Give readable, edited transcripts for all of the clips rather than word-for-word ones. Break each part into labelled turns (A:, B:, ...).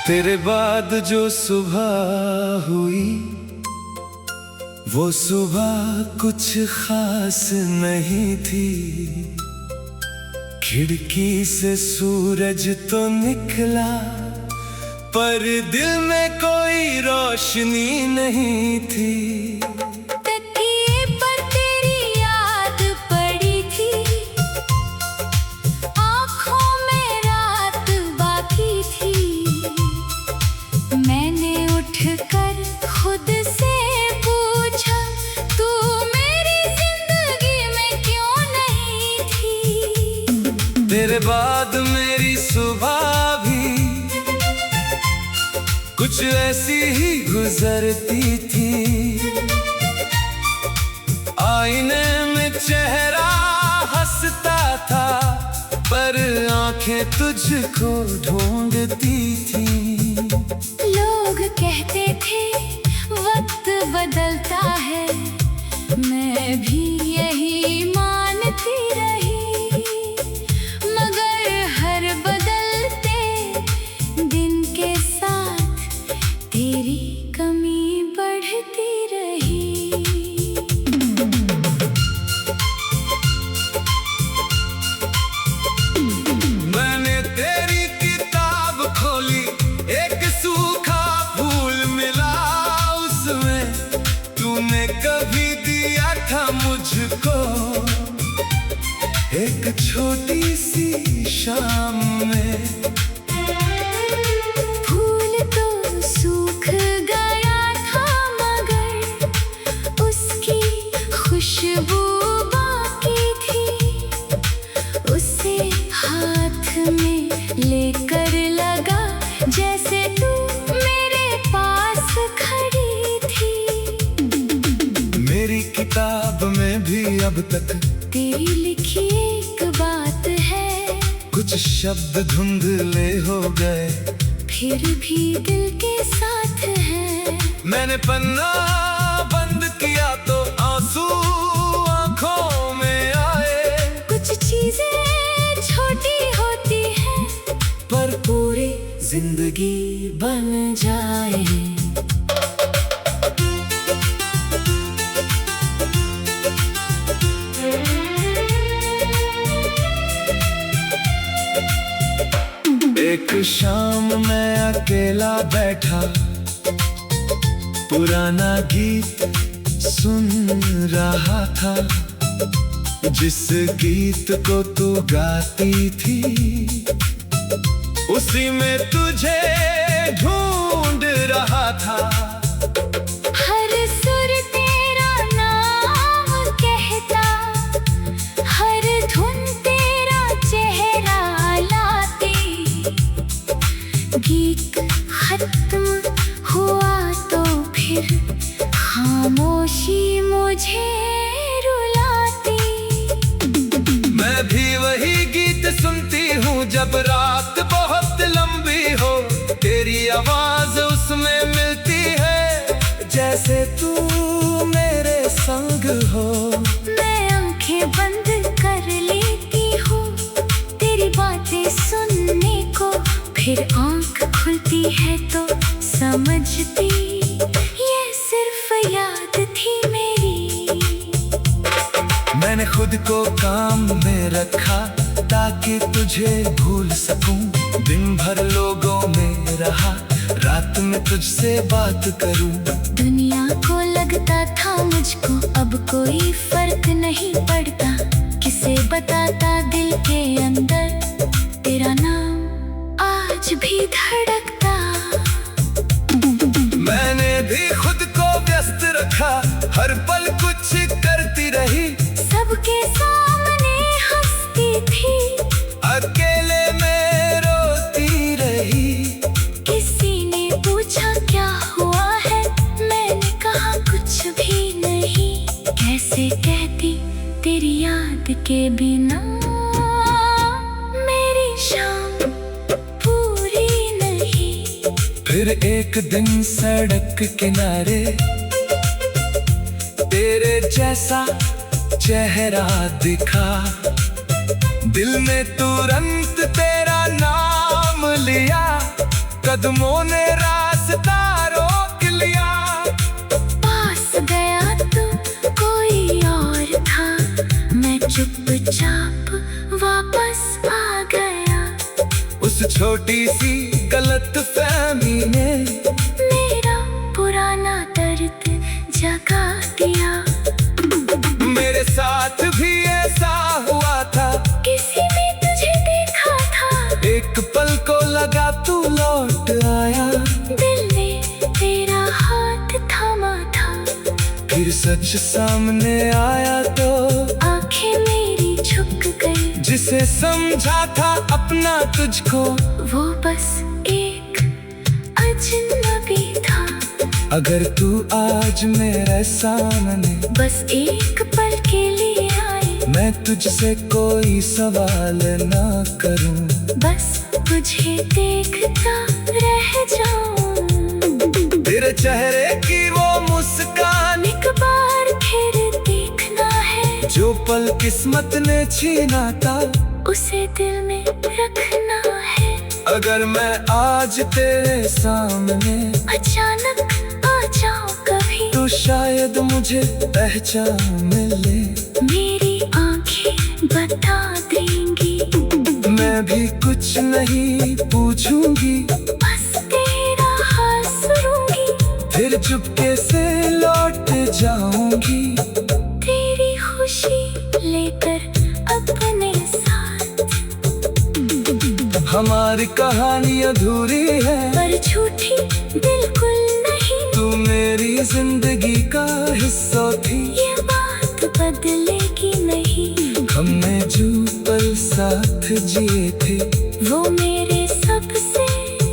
A: तेरे बाद जो सुबह हुई वो सुबह कुछ खास नहीं थी। खिड़की से सूरज तो निकला पर दिल में कोई रोशनी नहीं थी। तेरे बाद मेरी सुबह भी कुछ ऐसी ही गुजरती थी। आईने में चेहरा हंसता था पर आंखें तुझको ढूंढती थी।
B: लोग कहते थे वक्त बदलता है, मैं भी यही मानती रही।
A: कभी दिया था मुझको एक छोटी सी शाम में।
B: फूल तो सूख गया था मगर उसकी खुशबू बाकी थी। उसे हाथ में लेकर लगा जैसे तू मेरे पास खड़ी थी।
A: मेरी किताब में भी अब तक
B: तेरी लिखी एक बात है।
A: कुछ शब्द धुंधले हो गए
B: फिर भी दिल के साथ है।
A: मैंने पन्ना बंद किया तो आंसू आंखों में आए।
B: कुछ चीजें छोटी होती हैं
A: पर पूरी जिंदगी बन जाए। एक शाम मैं अकेला बैठा पुराना गीत सुन रहा था। जिस गीत को तू गाती थी उसी में तुझे ढूंढ रहा था।
B: हर सुर तेरा नाम कहता, हर धुन तेरा चेहरा लाती। गीत खत्म हुआ तो फिर खामोशी मुझे रुलाती।
A: मैं भी वही गीत सुनती हूँ जब रात बहुत लंबी हो। तेरी आवाज उसमें मिलती है जैसे तू मेरे संग हो।
B: मैं आंखें बंद कर लेती हूँ तेरी बातें सुनने को। फिर आंख खुलती है तो समझती ये सिर्फ याद थी मेरी।
A: मैंने खुद को काम में रखा ताकि तुझे भूल सकूं। दिन भर लोगों में रहा, रात में तुझसे बात करूं।
B: दुनिया को लगता था मुझको अब कोई फर्क नहीं पड़ता। किसे बताता दिल के अंदर तेरा नाम आज भी धड़कता।
A: मैंने भी खुद को व्यस्त रखा, हर पल कुछ करती रही।
B: सबके सामने हंसती थी,
A: अकेले में रोती रही।
B: किसी ने पूछा क्या हुआ है, मैंने कहा कुछ भी नहीं। कैसे कहती तेरी याद के बिना मेरी शाम पूरी नहीं।
A: फिर एक दिन सड़क किनारे तेरे जैसा चेहरा दिखा। दिल ने तुरंत तेरा नाम लिया। कदमों ने रास्ता रोक लिया।
B: पास गया तो कोई और था, मैं चुपचाप वापस आ गया।
A: उस छोटी सी गलतफहमी ने
B: मेरा पुराना दर्द जगा दिया।
A: मेरे साथ भी ऐसा हुआ था,
B: किसी ने तुझे देखा था,
A: एक पल को लगा तू लौट आया।
B: दिल ने तेरा हाथ थामा था,
A: फिर सच सामने आया तो
B: आंखें मेरी झुक गई।
A: जिसे समझा था अपना तुझको,
B: वो बस एक अजनबी था।
A: अगर तू आज मेरे सामने
B: बस एक पल के लिए आए,
A: मैं तुझसे कोई सवाल ना करूं,
B: बस तुझे देखता रह जाऊं।
A: तेरे चेहरे की वो मुस्कान,
B: एक बार फिर देखना है,
A: जो पल किस्मत ने छीना था,
B: उसे दिल में रखना है।
A: अगर मैं आज तेरे सामने
B: अचानक आ जाऊं कभी,
A: तो शायद मुझे पहचान मिले।
B: मेरी आंखें बता देंगी,
A: मैं भी कुछ नहीं पूछूंगी,
B: बस तेरा हाल सुनूंगी।
A: फिर चुपके से लौट जाऊंगी,
B: तेरी खुशी लेकर अपने साथ।
A: हमारी कहानी अधूरी है,
B: पर झूठी बिल्कुल नहीं,
A: तू मेरी जिंदगी का हिस्सा थी।
B: ये बात बदलेगी नहीं,
A: हमने जो पल साथ जिए थे,
B: वो मेरे सबसे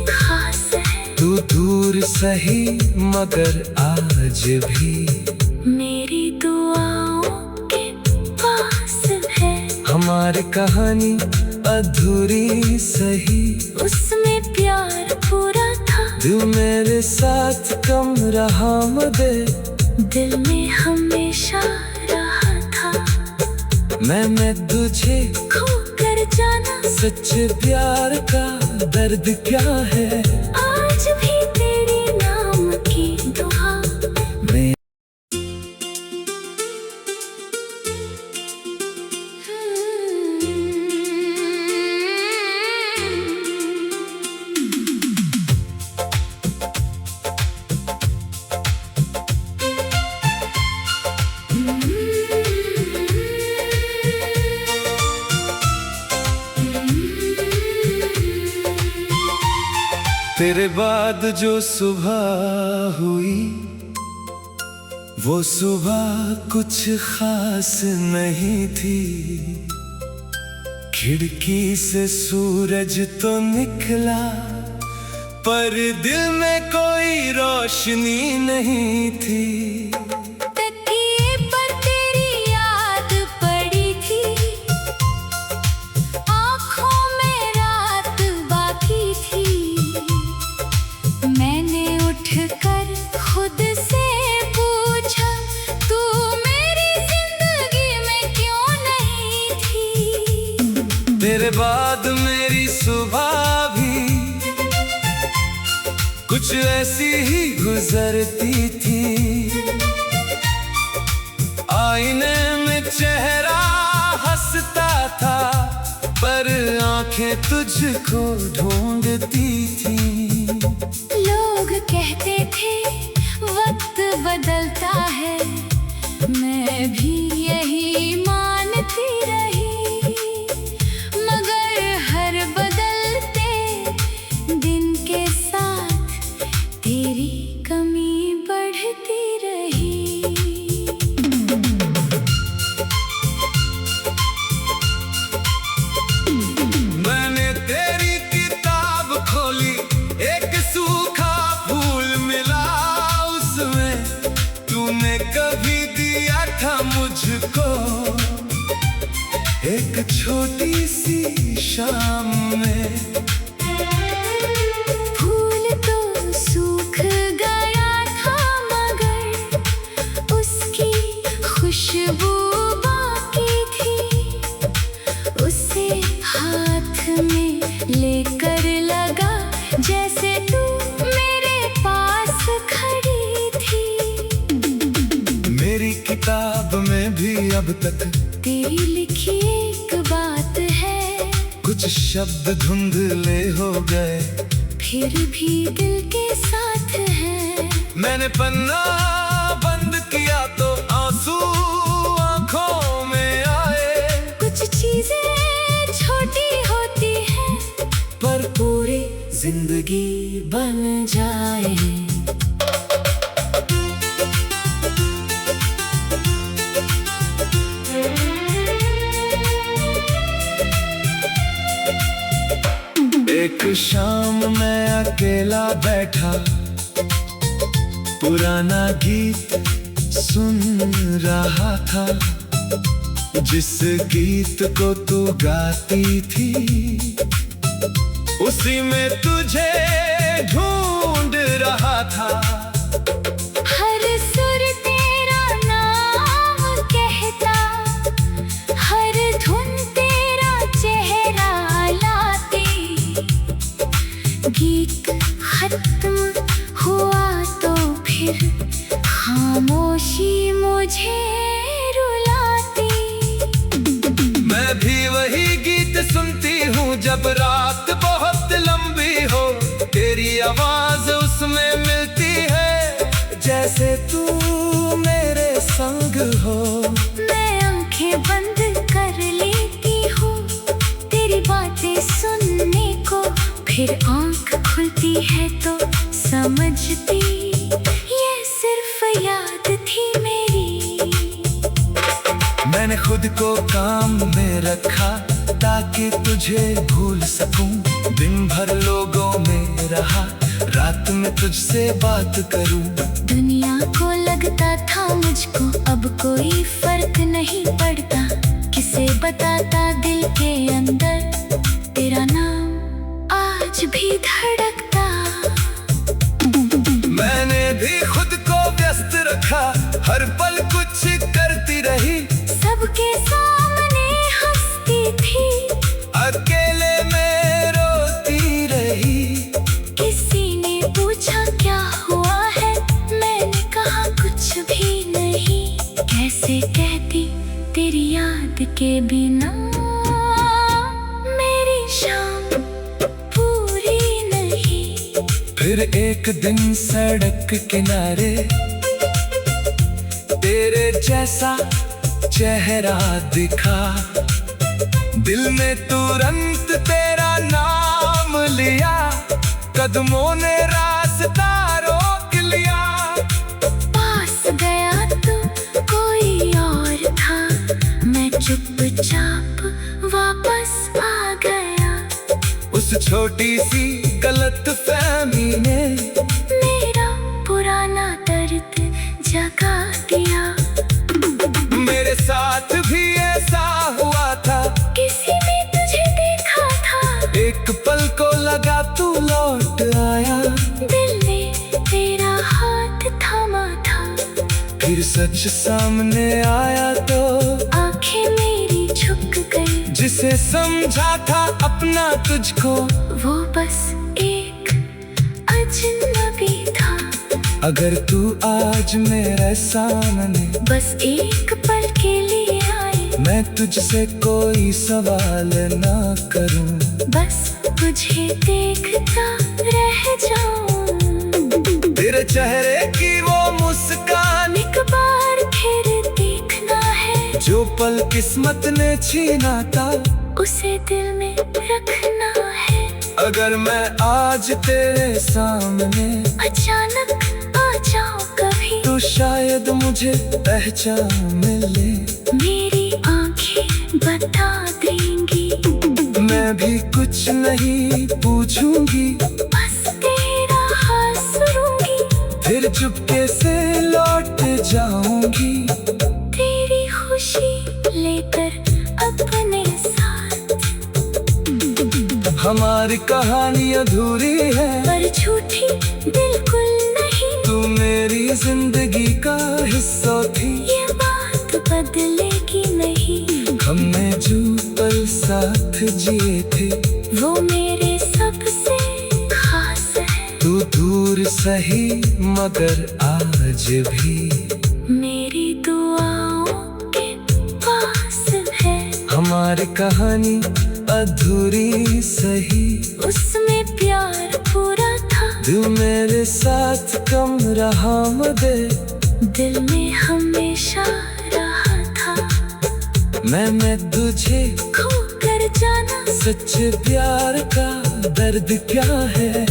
B: खास है।
A: तू दूर सही मगर आज भी
B: मेरी दुआओं के पास है।
A: हमारी कहानी अधूरी सही,
B: उसमें प्यार पूरा था,
A: दिल मेरे साथ कम रहा मगर
B: दिल में हमेशा रहा था।
A: मैं तुझे
B: खो कर जाना,
A: सच्चे प्यार का दर्द क्या है।
B: आज भी तेरे नाम की दुआ।
A: मैं तेरे बाद जो सुबह हुई, वो सुबह कुछ खास नहीं थी। खिड़की से सूरज तो निकला, पर दिल में कोई रोशनी नहीं थी।
B: तकिए पर तेरी याद पड़ी थी, आँखों में रात बाकी थी। मैंने उठकर खुद से पूछा, तू मेरी जिंदगी में क्यों नहीं थी।
A: तेरे बाद मेरी सुबह भी कुछ ऐसी ही गुजरती थी। आईने में चेहरा हंसता था, पर आंखें तुझको ढूंढती थी।
B: लोग कहते थे वक्त बदलता है, मैं भी यही मानती रही। मगर हर बदलते दिन के साथ तेरी कमी बढ़ती रही।
A: मैंने तेरी किताब खोली, एक सूखा फूल मिला उसमें। तूने कभी दिया था मुझको एक छोटी सी शाम में।
B: फूल तो सूख गया था, मगर उसकी खुशबू बाकी थी। उसे हाथ में लेकर लगा जैसे
A: किताब में भी अब तक
B: तेरी लिखी एक बात है।
A: कुछ शब्द धुंधले हो गए,
B: फिर भी दिल के साथ है।
A: मैंने पन्ना बंद किया तो आंसू आंखों में आए।
B: कुछ चीजें छोटी होती हैं,
A: पर पूरी जिंदगी
B: बन जाए।
A: एक शाम मैं अकेला बैठा, पुराना गीत सुन रहा था। जिस गीत को तू गाती थी, उसी में तुझे ढूंढ रहा था।
B: हर सुर तेरा नाम कहता, हर धुन तेरा चेहरा लाती। गीत खत्म हुआ तो फिर खामोशी मुझे रुलाती।
A: मैं भी वही गीत सुनती हूँ जब रात बहुत लंबी हो। तेरी आवाज उसमें मिलती है, जैसे तू मेरे संग हो।
B: मैं आंखें बंद कर लेती हूँ तेरी बातें सुनने को, फिर आंख खुलती है तो समझती ये सिर्फ याद थी मेरी।
A: मैंने खुद को काम में रखा ताकि तुझे भूल सकूं। दिन भर लोगों में रहा, रात में तुझसे बात करूं।
B: दुनिया को लगता था मुझको अब कोई फर्क नहीं पड़ता। किसे बताता दिल के अंदर तेरा नाम आज भी धड़कता।
A: मैंने भी खुद को व्यस्त रखा, हर पल कुछ करती रही।
B: सबके सामने हंसती थी,
A: अकेले में रोती रही।
B: किसी ने पूछा क्या हुआ है, मैंने कहा कुछ भी नहीं। कैसे कहती तेरी याद के बिना मेरी शाम पूरी नहीं।
A: फिर एक दिन सड़क किनारे तेरे जैसा चेहरा दिखा। दिल ने तुरंत तेरा नाम लिया, कदमों ने रास्ता रोक लिया।
B: पास गया तो कोई और था, मैं चुपचाप वापस आ गया।
A: उस छोटी सी गलतफहमी ने
B: मेरा पुराना दर्द जगा दिया।
A: मेरे साथ भी ऐसा हुआ था,
B: किसी ने तुझे देखा था।
A: एक पल को लगा तू लौट आया।
B: दिल ने तेरा हाथ थामा था,
A: फिर सच सामने आया तो
B: आंखें मेरी झुक गई।
A: जिसे समझा था अपना तुझको,
B: वो बस एक अजनबी था।
A: अगर तू आज मेरे सामने
B: बस एक पल के लिए आए,
A: मैं तुझसे कोई सवाल ना करूं।
B: बस तुझे देखता रह जाऊं।
A: तेरे चेहरे की वो मुस्कान
B: एक बार फिर देखना है,
A: जो पल किस्मत ने छीना था,
B: उसे दिल में रखना है।
A: अगर मैं आज तेरे सामने
B: अचानक आ जाओ कभी,
A: तो शायद मुझे पहचान मिले।
B: मेरी आंखें बता देंगी,
A: मैं भी कुछ नहीं पूछूंगी,
B: बस तेरा हाथ सुनूंगी।
A: फिर चुपके से लौट जाऊंगी,
B: तेरी खुशी लेकर अपने साथ।
A: हमारी कहानी अधूरी है,
B: पर झूठी बिल्कुल नहीं।
A: तू मेरी जिंदगी का हिस्सा थी,
B: ये बात बदलेगी नहीं।
A: हमने जो पल साथ जिए थे,
B: वो मेरे सबसे खास है।
A: तू दूर सही मगर आज भी
B: मेरी दुआ
A: हमारी कहानी अधूरी सही,
B: उसमें प्यार पूरा था।
A: दिल मेरे साथ कम रहा मदे,
B: दिल में हमेशा रहा था।
A: मैंने तुझे
B: खो कर जाना,
A: सच्चे प्यार का दर्द क्या है।